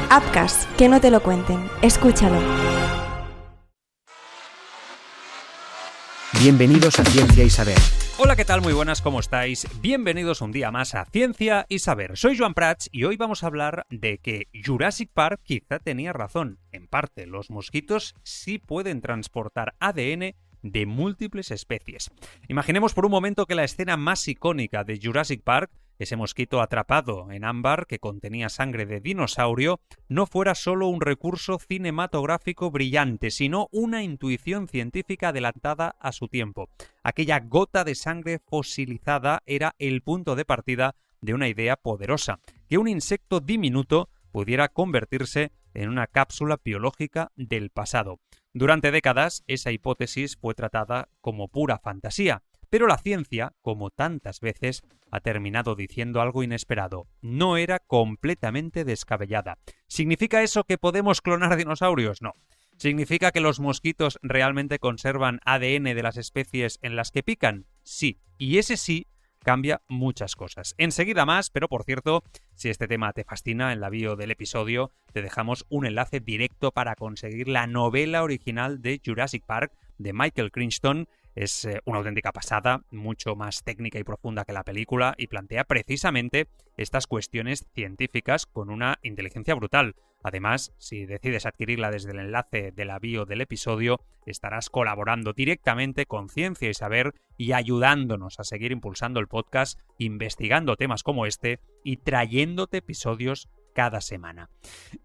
Apcas, que no te lo cuenten. Escúchalo. Bienvenidos a Ciencia y Saber. Hola, ¿qué tal? Muy buenas, ¿cómo estáis? Bienvenidos un día más a Ciencia y Saber. Soy Joan Prats y hoy vamos a hablar de que Jurassic Park quizá tenía razón. En parte, los mosquitos sí pueden transportar ADN de múltiples especies. Imaginemos por un momento que la escena más icónica de Jurassic Park, ese mosquito atrapado en ámbar que contenía sangre de dinosaurio, no fuera solo un recurso cinematográfico brillante, sino una intuición científica adelantada a su tiempo. Aquella gota de sangre fosilizada era el punto de partida de una idea poderosa, que un insecto diminuto pudiera convertirse en una cápsula biológica del pasado. Durante décadas, esa hipótesis fue tratada como pura fantasía, pero la ciencia, como tantas veces, ha terminado diciendo algo inesperado. No era completamente descabellada. ¿Significa eso que podemos clonar dinosaurios? No. ¿Significa que los mosquitos realmente conservan ADN de las especies en las que pican? Sí. Y ese sí cambia muchas cosas. Enseguida más, pero por cierto, si este tema te fascina, en la bio del episodio te dejamos un enlace directo para conseguir la novela original de Jurassic Park de Michael Crichton. Es una auténtica pasada, mucho más técnica y profunda que la película y plantea precisamente estas cuestiones científicas con una inteligencia brutal. Además, si decides adquirirla desde el enlace de la bio del episodio, estarás colaborando directamente con Ciencia y Saber y ayudándonos a seguir impulsando el podcast, investigando temas como este y trayéndote episodios cada semana.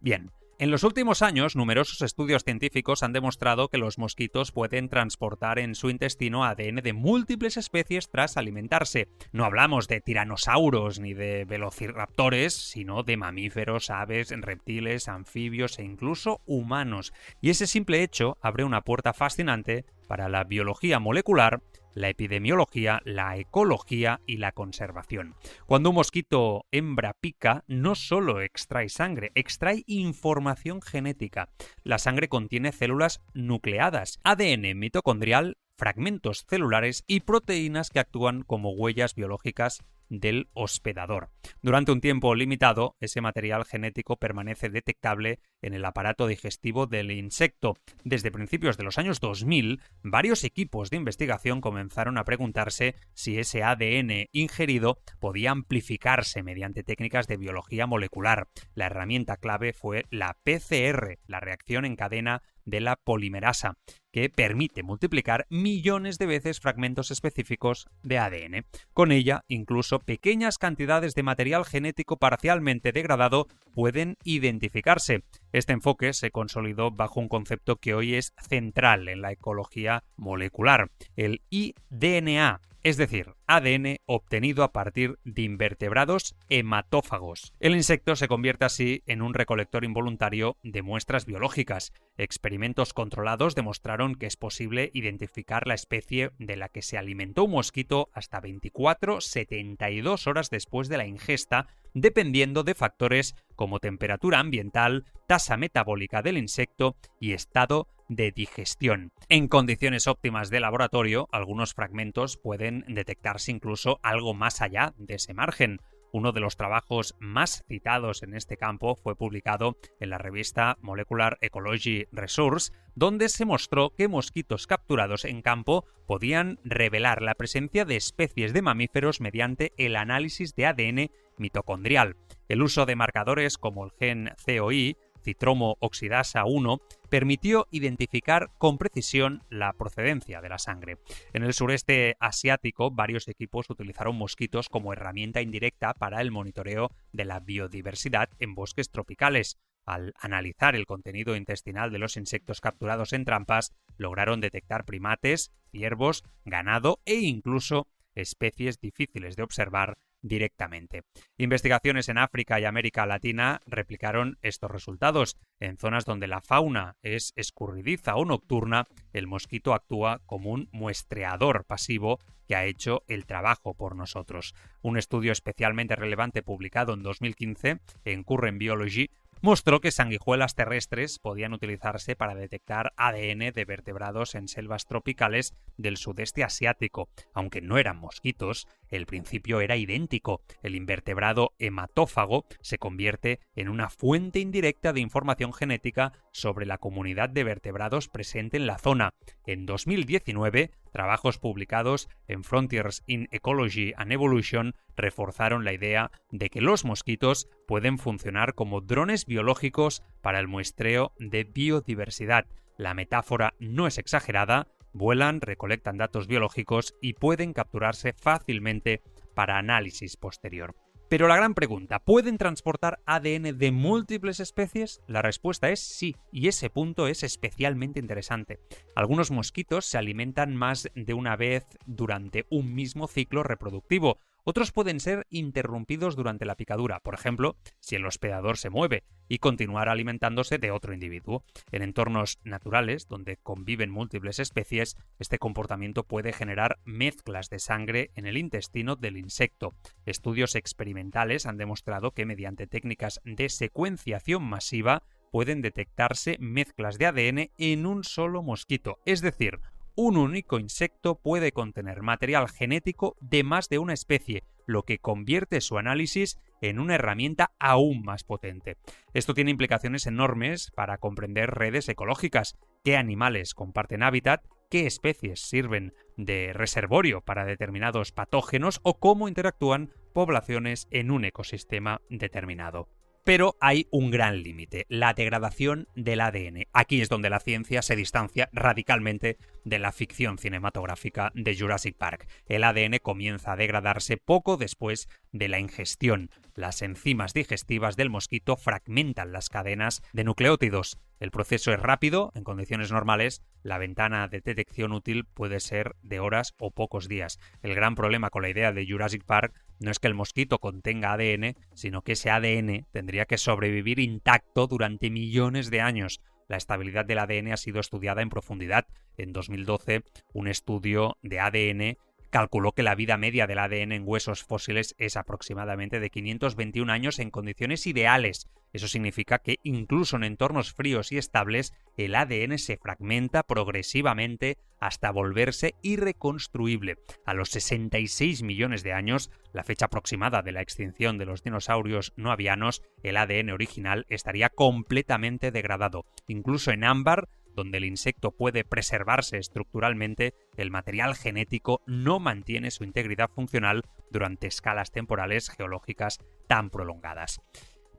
Bien. En los últimos años, numerosos estudios científicos han demostrado que los mosquitos pueden transportar en su intestino ADN de múltiples especies tras alimentarse. No hablamos de tiranosáuros ni de velociraptores, sino de mamíferos, aves, reptiles, anfibios e incluso humanos. Y ese simple hecho abre una puerta fascinante para la biología molecular, la epidemiología, la ecología y la conservación. Cuando un mosquito hembra pica, no solo extrae sangre, extrae información genética. La sangre contiene células nucleadas, ADN mitocondrial, fragmentos celulares y proteínas que actúan como huellas biológicas del hospedador. Durante un tiempo limitado, ese material genético permanece detectable en el aparato digestivo del insecto. Desde principios de los años 2000, varios equipos de investigación comenzaron a preguntarse si ese ADN ingerido podía amplificarse mediante técnicas de biología molecular. La herramienta clave fue la PCR, la reacción en cadena de la polimerasa, que permite multiplicar millones de veces fragmentos específicos de ADN. Con ella, incluso pequeñas cantidades de material genético parcialmente degradado pueden identificarse. Este enfoque se consolidó bajo un concepto que hoy es central en la ecología molecular, el iDNA, es decir, ADN obtenido a partir de invertebrados hematófagos. El insecto se convierte así en un recolector involuntario de muestras biológicas. Experimentos controlados demostraron que es posible identificar la especie de la que se alimentó un mosquito hasta 24-72 horas después de la ingesta, dependiendo de factores como temperatura ambiental, tasa metabólica del insecto y estado de digestión. En condiciones óptimas de laboratorio, algunos fragmentos pueden detectarse incluso algo más allá de ese margen. Uno de los trabajos más citados en este campo fue publicado en la revista Molecular Ecology Resource, donde se mostró que mosquitos capturados en campo podían revelar la presencia de especies de mamíferos mediante el análisis de ADN mitocondrial. El uso de marcadores como el gen COI, citromo oxidasa 1, permitió identificar con precisión la procedencia de la sangre. En el sureste asiático, varios equipos utilizaron mosquitos como herramienta indirecta para el monitoreo de la biodiversidad en bosques tropicales. Al analizar el contenido intestinal de los insectos capturados en trampas, lograron detectar primates, ciervos, ganado e incluso especies difíciles de observar directamente. Investigaciones en África y América Latina replicaron estos resultados. En zonas donde la fauna es escurridiza o nocturna, el mosquito actúa como un muestreador pasivo que ha hecho el trabajo por nosotros. Un estudio especialmente relevante publicado en 2015 en Current Biology mostró que sanguijuelas terrestres podían utilizarse para detectar ADN de vertebrados en selvas tropicales del sudeste asiático. Aunque no eran mosquitos, el principio era idéntico. El invertebrado hematófago se convierte en una fuente indirecta de información genética sobre la comunidad de vertebrados presente en la zona. En 2019, trabajos publicados en Frontiers in Ecology and Evolution reforzaron la idea de que los mosquitos pueden funcionar como drones biológicos para el muestreo de biodiversidad. La metáfora no es exagerada, vuelan, recolectan datos biológicos y pueden capturarse fácilmente para análisis posterior. Pero la gran pregunta, ¿pueden transportar ADN de múltiples especies? La respuesta es sí, y ese punto es especialmente interesante. Algunos mosquitos se alimentan más de una vez durante un mismo ciclo reproductivo. Otros pueden ser interrumpidos durante la picadura, por ejemplo, si el hospedador se mueve y continuar alimentándose de otro individuo. En entornos naturales, donde conviven múltiples especies, este comportamiento puede generar mezclas de sangre en el intestino del insecto. Estudios experimentales han demostrado que mediante técnicas de secuenciación masiva pueden detectarse mezclas de ADN en un solo mosquito, es decir, un único insecto puede contener material genético de más de una especie, lo que convierte su análisis en una herramienta aún más potente. Esto tiene implicaciones enormes para comprender redes ecológicas, qué animales comparten hábitat, qué especies sirven de reservorio para determinados patógenos o cómo interactúan poblaciones en un ecosistema determinado. Pero hay un gran límite, la degradación del ADN. Aquí es donde la ciencia se distancia radicalmente de la ficción cinematográfica de Jurassic Park. El ADN comienza a degradarse poco después de la ingestión. Las enzimas digestivas del mosquito fragmentan las cadenas de nucleótidos. El proceso es rápido, en condiciones normales, la ventana de detección útil puede ser de horas o pocos días. El gran problema con la idea de Jurassic Park no es que el mosquito contenga ADN, sino que ese ADN tendría que sobrevivir intacto durante millones de años. La estabilidad del ADN ha sido estudiada en profundidad. En 2012, un estudio de ADN calculó que la vida media del ADN en huesos fósiles es aproximadamente de 521 años en condiciones ideales. Eso significa que incluso en entornos fríos y estables, el ADN se fragmenta progresivamente hasta volverse irreconstruible. A los 66 millones de años, la fecha aproximada de la extinción de los dinosaurios no avianos, el ADN original estaría completamente degradado. Incluso en ámbar, donde el insecto puede preservarse estructuralmente, el material genético no mantiene su integridad funcional durante escalas temporales geológicas tan prolongadas.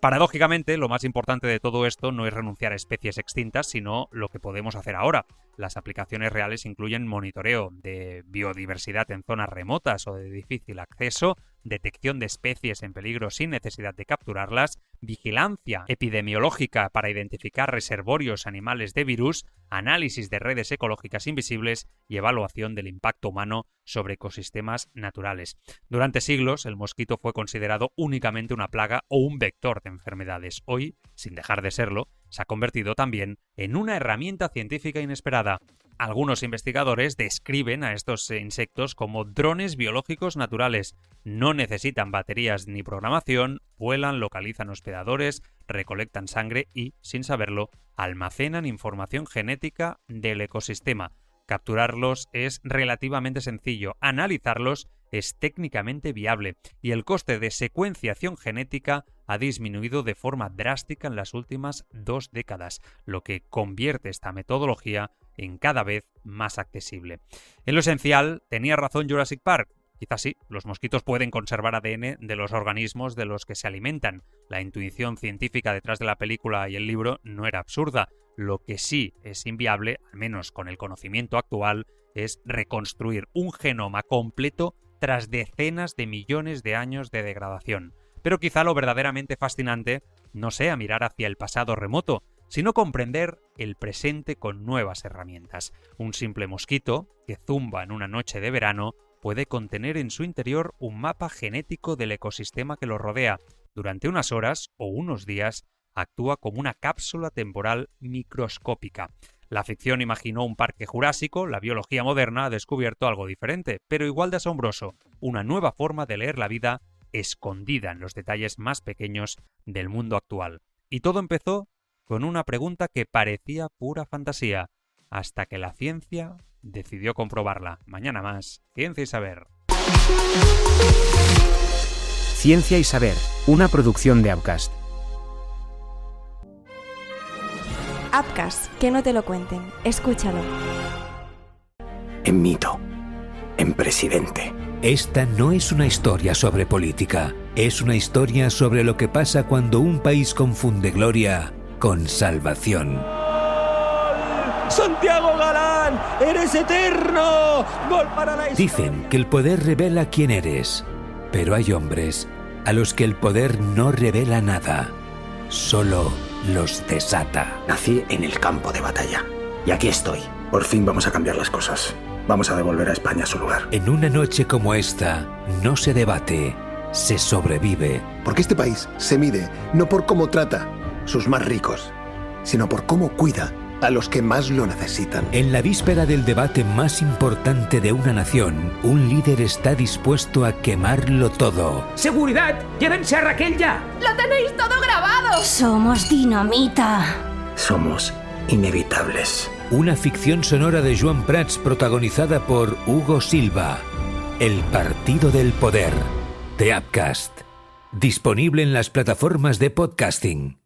Paradójicamente, lo más importante de todo esto no es renunciar a especies extintas, sino lo que podemos hacer ahora. Las aplicaciones reales incluyen monitoreo de biodiversidad en zonas remotas o de difícil acceso, detección de especies en peligro sin necesidad de capturarlas, vigilancia epidemiológica para identificar reservorios animales de virus, análisis de redes ecológicas invisibles y evaluación del impacto humano sobre ecosistemas naturales. Durante siglos, el mosquito fue considerado únicamente una plaga o un vector de enfermedades. Hoy, sin dejar de serlo, se ha convertido también en una herramienta científica inesperada. Algunos investigadores describen a estos insectos como drones biológicos naturales. No necesitan baterías ni programación, vuelan, localizan hospedadores, recolectan sangre y, sin saberlo, almacenan información genética del ecosistema. Capturarlos es relativamente sencillo, analizarlos es técnicamente viable y el coste de secuenciación genética ha disminuido de forma drástica en las últimas 2 décadas, lo que convierte esta metodología en cada vez más accesible. En lo esencial, ¿tenía razón Jurassic Park? Quizás sí, los mosquitos pueden conservar ADN de los organismos de los que se alimentan. La intuición científica detrás de la película y el libro no era absurda. Lo que sí es inviable, al menos con el conocimiento actual, es reconstruir un genoma completo tras decenas de millones de años de degradación. Pero quizá lo verdaderamente fascinante no sea mirar hacia el pasado remoto, sino comprender el presente con nuevas herramientas. Un simple mosquito que zumba en una noche de verano puede contener en su interior un mapa genético del ecosistema que lo rodea. Durante unas horas o unos días actúa como una cápsula temporal microscópica. La ficción imaginó un parque jurásico, la biología moderna ha descubierto algo diferente, pero igual de asombroso, una nueva forma de leer la vida escondida en los detalles más pequeños del mundo actual. Y todo empezó con una pregunta que parecía pura fantasía, hasta que la ciencia decidió comprobarla. Mañana más, Ciencia y Saber. Ciencia y Saber, una producción de Upcast. Upcast, que no te lo cuenten. Escúchalo. En mito, en presidente. Esta no es una historia sobre política, es una historia sobre lo que pasa cuando un país confunde gloria con salvación. ¡Santiago Galán! ¡Eres eterno! ¡Gol para la historia! Dicen que el poder revela quién eres, pero hay hombres a los que el poder no revela nada, solo los desata. Nací en el campo de batalla. Y aquí estoy. Por fin vamos a cambiar las cosas. Vamos a devolver a España su lugar. En una noche como esta, no se debate, se sobrevive. Porque este país se mide no por cómo trata sus más ricos, sino por cómo cuida a los que más lo necesitan. En la víspera del debate más importante de una nación, un líder está dispuesto a quemarlo todo. ¡Seguridad! ¡Llévense a Raquel ya! ¡Lo tenéis todo grabado! Somos dinamita. Somos inevitables. Una ficción sonora de Joan Prats protagonizada por Hugo Silva. El Partido del Poder, de Upcast. Disponible en las plataformas de podcasting.